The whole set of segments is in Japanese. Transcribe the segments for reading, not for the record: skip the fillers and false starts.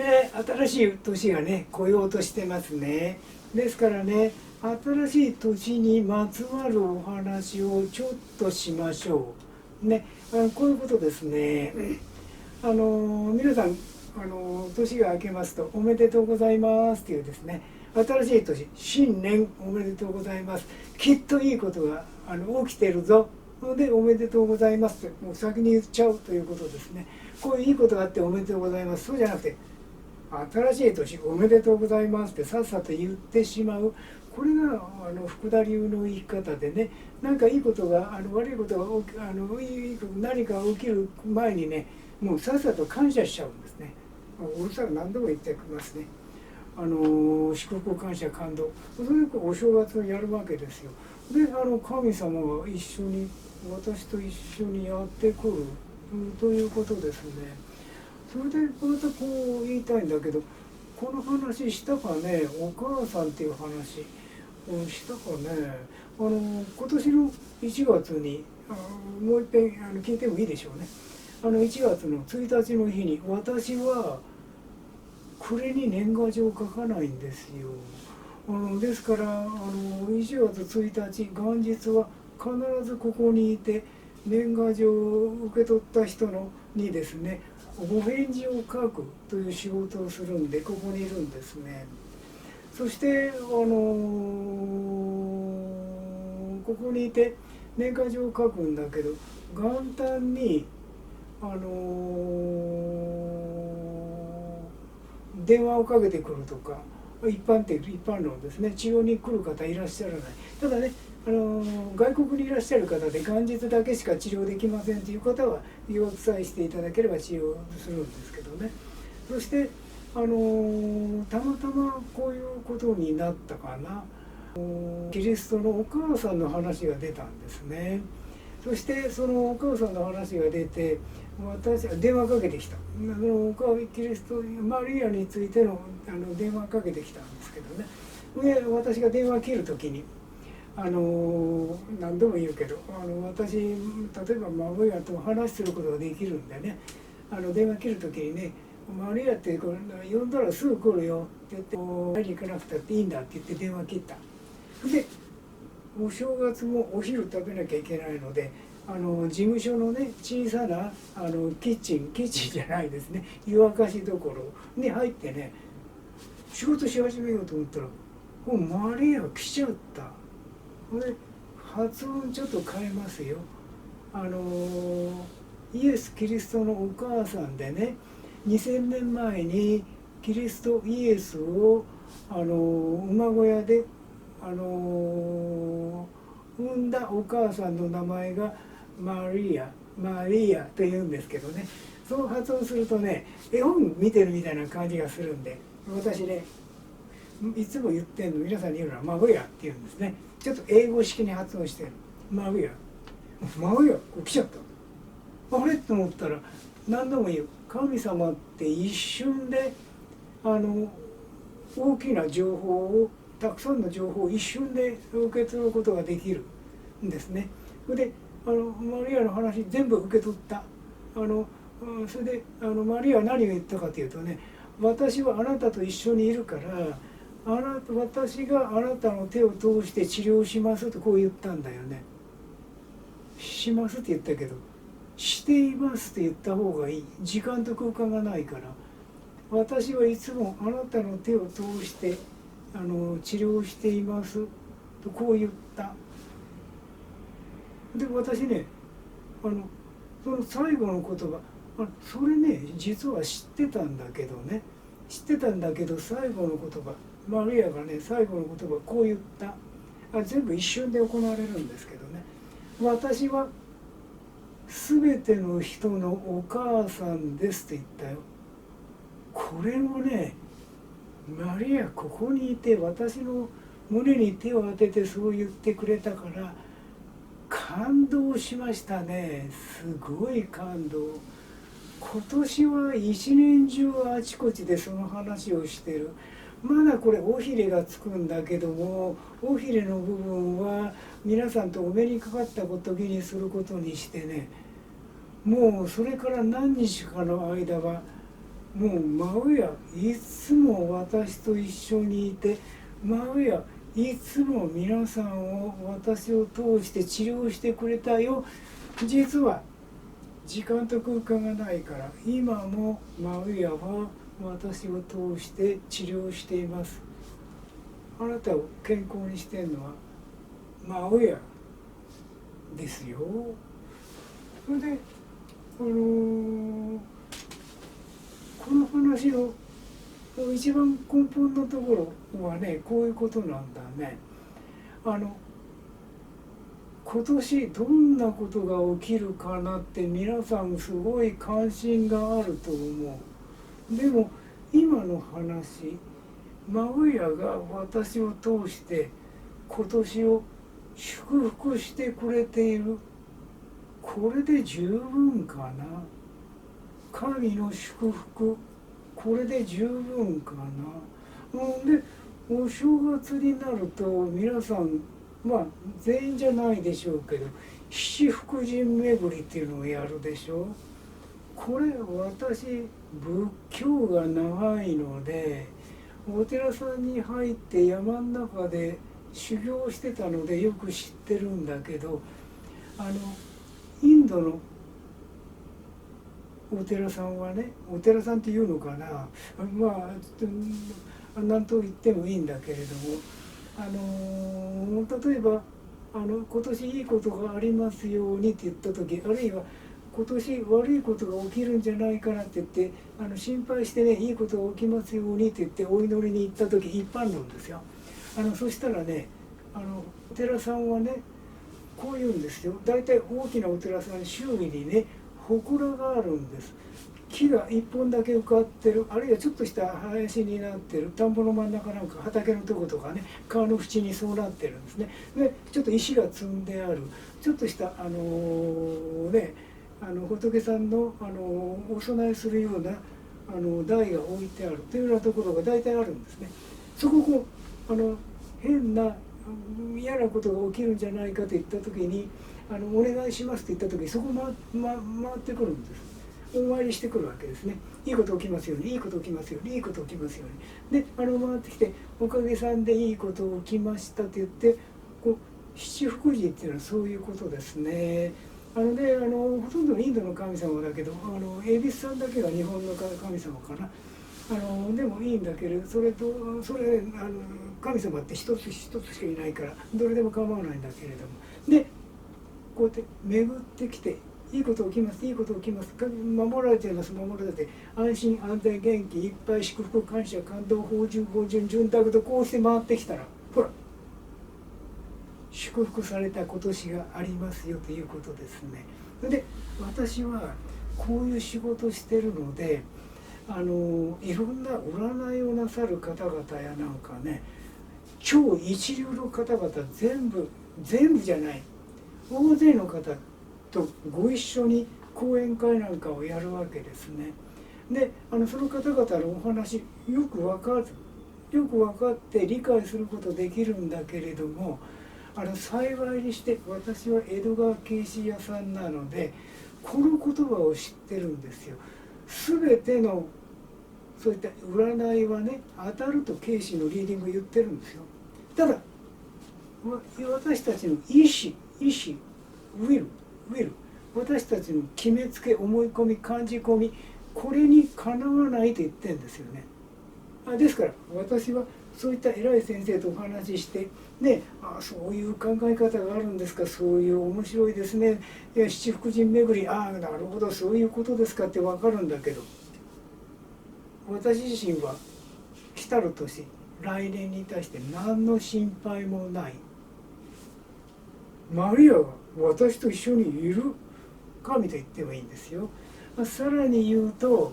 で新しい年がね来ようとしてますね。ですからね、新しい年にまつわるお話をちょっとしましょうね。こういうことですね。皆さん年が明けますとおめでとうございますっていうですね、新しい年新年おめでとうございます、きっといいことが起きてるぞのでおめでとうございますってもう先に言っちゃうということですね。こういういいことがあっておめでとうございます、そうじゃなくて新しい年おめでとうございますってさっさと言ってしまう、これが福田流の言い方でね、なんかいいことが悪いことが何かが起きる前にね、もうさっさと感謝しちゃうんですね。うるさく何度も言ってきますね。祝福感謝感動、それでお正月をやるわけですよ。で神様が一緒に私と一緒にやってくる、ということですね。それでまたこう言いたいんだけど、この話したかね、お母さんっていう話したかね。今年の1月にもう一遍聞いてもいいでしょうね。1月の1日の日に私は暮れに年賀状を書かないんですよ。ですから1月1日元日は必ずここにいて年賀状を受け取った人にですねお返事を書くという仕事をするんでここにいるんですね。そしてここにいて年賀状を書くんだけど、元旦に電話をかけてくるとか一般論ですね、治療に来る方いらっしゃらない。ただね外国にいらっしゃる方で元日だけしか治療できませんという方はお伝えしていただければ治療するんですけどね。そしてたまたまこういうことになったかな、キリストのお母さんの話が出たんですね。そしてそのお母さんの話が出て私は電話かけてきた、キリストマリアについての電話かけてきたんですけどね。で私が電話切る時に何度も言うけど私例えばマリアと話することができるんでね、電話切る時にね「マリアって呼んだらすぐ来るよ」って言って「会いに行かなくたっていいんだ」って言って電話切った。でお正月もお昼食べなきゃいけないので事務所のね小さなキッチンじゃないですね、湯沸かしどころに入ってね仕事し始めようと思ったらもうマリア来ちゃった。で発音ちょっと変えますよ。イエス・キリストのお母さんでね、2000年前にキリストイエスを馬小屋で産んだお母さんの名前がマリアというんですけどね、そう発音するとね絵本見てるみたいな感じがするんで、私ねいつも言ってんの皆さんに言うのはマグヤって言うんですね。ちょっと英語式に発音してるマグヤ来ちゃった。あれと思ったら何度も言う神様って一瞬で大きな情報をたくさんの情報を一瞬で受け取ることができるんですね。でマリアの話全部受け取った。それでマリアは何を言ったかというとね、私はあなたと一緒にいるから私があなたの手を通して治療しますとこう言ったんだよね。しますって言ったけどしていますって言った方がいい。時間と空間がないから、私はいつもあなたの手を通して治療していますとこう言った。で私ねその最後の言葉それね実は知ってたんだけど最後の言葉マリアがね最後の言葉こう言った。全部一瞬で行われるんですけどね、私は全ての人のお母さんですって言ったよ。これもねマリアここにいて私の胸に手を当ててそう言ってくれたから感動しましたね。すごい感動。今年は一年中あちこちでその話をしてる。まだこれ尾ひれがつくんだけども、尾ひれの部分は皆さんとお目にかかった時にすることにしてね、もうそれから何日かの間はもう真上いつも私と一緒にいて、真上いつも皆さんを私を通して治療してくれたよ。実は時間と空間がないから、今も真上は私を通して治療しています。あなたを健康にしているのは真上ですよ。それでこの話の一番根本のところはね、こういうことなんだね。今年どんなことが起きるかなって皆さんすごい関心があると思う。でも今の話、真上が私を通して今年を祝福してくれている。これで十分かな。神の祝福、これで十分かな。でお正月になると皆さん、全員じゃないでしょうけど、七福神巡りっていうのをやるでしょ。これ私仏教が長いので、お寺さんに入って山の中で修行してたのでよく知ってるんだけど、インドのお寺さんはね、お寺さんっていうのかな、何と言ってもいいんだけれども、例えば今年いいことがありますようにって言った時、あるいは今年悪いことが起きるんじゃないかなって言って心配してね、いいことが起きますようにって言ってお祈りに行った時、一般論ですよ。そしたらね、お寺さんはねこう言うんですよ。大体大きなお寺さん周囲にね祠があるんです。木が一本だけ浮かってる、あるいはちょっとした林になってる、田んぼの真ん中なんか畑のとことかね、川の縁にそうなってるんですね。でちょっと石が積んである、ちょっとした仏さんのお供えするような台が置いてあるというようなところが大体あるんですね。そこを変な嫌なことが起きるんじゃないかと言った時にお願いしますって言った時にそこ回ってくるんです。お参りしてくるわけですね。いいこと起きますように、いいこと起きますように、いいこと起きますように。で回ってきておかげさんでいいこと起きましたって言って七福神っていうのはそういうことですね。ほとんどのインドの神様だけど恵比寿さんだけが日本の神様かな。でもいいんだけれど、それ神様って一つ一つしかいないからどれでも構わないんだけれども、でこうやって巡ってきていいこと起きます、いいこと起きます、守られています、守られて安心安全元気いっぱい祝福感謝感動豊潤豊潤潤沢とこうして回ってきたら、ほら祝福された今年がありますよということですね。で私はこういう仕事してるのでいろんな占いをなさる方々やなんかね、超一流の方々全部じゃない大勢の方とご一緒に講演会なんかをやるわけですね。でその方々のお話よく分かって理解することできるんだけれども、幸いにして私は江戸川慶子屋さんなのでこの言葉を知ってるんですよ。全てのそういった占いはね当たると慶子のリーディング言ってるんですよ。ただ私たちの意志ウィル私たちの決めつけ思い込み感じ込み、これにかなわないと言ってるんですよね。ですから私はそういった偉い先生とお話ししてね、そういう考え方があるんですか、そういう面白いですね、七福神巡り、なるほどそういうことですかって分かるんだけど、私自身は来たる年来年に対して何の心配もない。マリアが私と一緒にいる神と言ってもいいんですよ。さらに言うと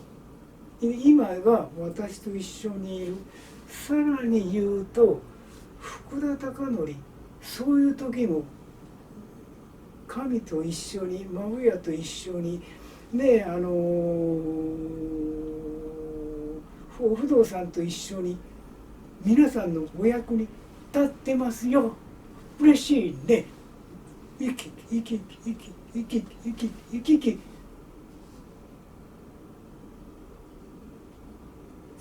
今が私と一緒にいる。さらに言うと福田貴則、そういう時も神と一緒に真上と一緒にね、お不動さんと一緒に皆さんのお役に立ってますよ。嬉しいね。生き生き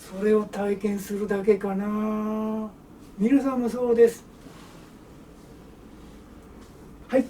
それを体験するだけかな。皆さんもそうです。はい。